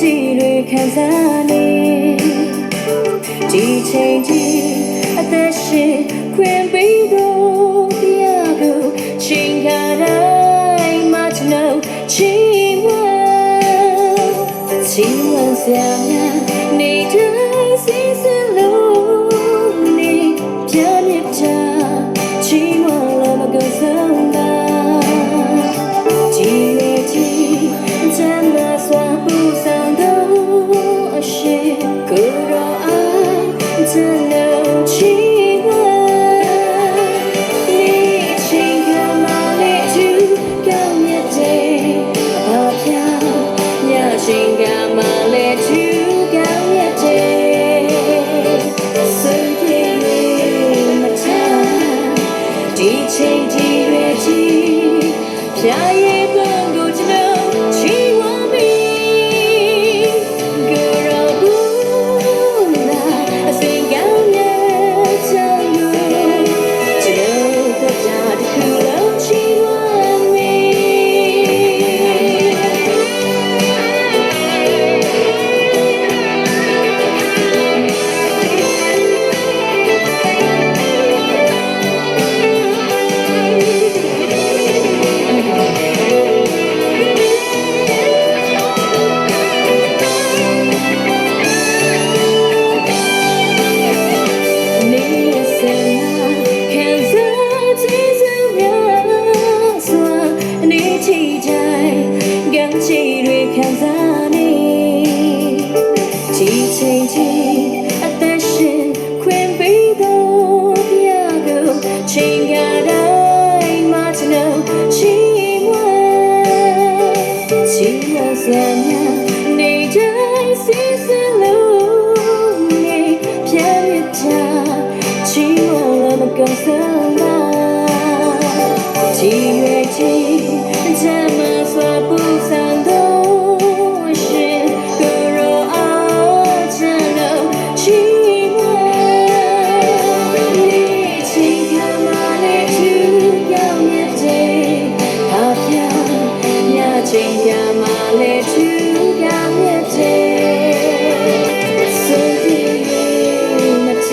ကြည့်တွေခံစားနေဒီချိန်ကြီးအသက်ရှင်ခွင့်ပေးဖို့တရားကိုချိန်ခါတိုင်းမှကျွန်တော်ချီးမွမ်းစရာများနေတိုင်းစီစဉ်လို့နေပြမြစ်ချချီးမွမ်းလို့မကုန်ဆုံးပါကြည်ရဲ့ကြည်ချမ်းသာစွာပူဆောင်တော့အရှိကိုယ်တော်အားကျွန်တော်ချီးမွမ်းနေချိန်ကမှလေးကျူကောင်းမြတ်တဲ့အဖျားညချိန်ကမှလေးကျူကောင်းမြတ်တဲ့စိတ်ပြေမချဒီချိန်ကြီးရဲ့ကြီးဖြာရဲ့ဘုံကိုကျွန်တော်ချီးဝါမီကိုရောဘူးနာအစင်ကောင်းရဲ့ချမ်းလို့ကျွန်တော်တို့တခုလုံးချီးဝါမီခံစားနေဒီချိန်ကြီးအသက်ရှင်ခွင့်ပေးတော့ပြကိုချိန်ကတိုင်းမှကျွန်တော်ချီးမွမ်းစရာများနေတိုင်းစီစဉ်လို့နေပြမြစ်ချချီးမွမ်းလို့မကုန်ဆုံးပါကြည်ရဲ့ကြည်ချမ်းသာစွာပူဆောင်တော့ချိန်ကမှလည်းသူကမြတ်တဲ့စိတ်ပြေမချ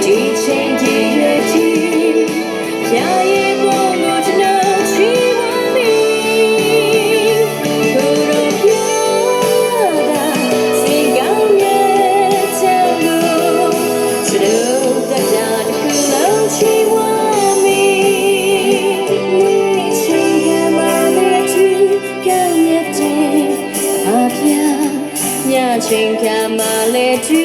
ဒီချိန်ကြီးရဲ့ကြီးဖြာရဲ့ဘုံကိုကျွန်တော်ချီးမွမ်းမီကိုရောပြတာစိတ်ကောင်းရဲ့ချမ်းလို့ကျွန်တော်တရားတစ်ခုလုံးချီးမွမ်းမီညချိန်ကမှလည်းသူ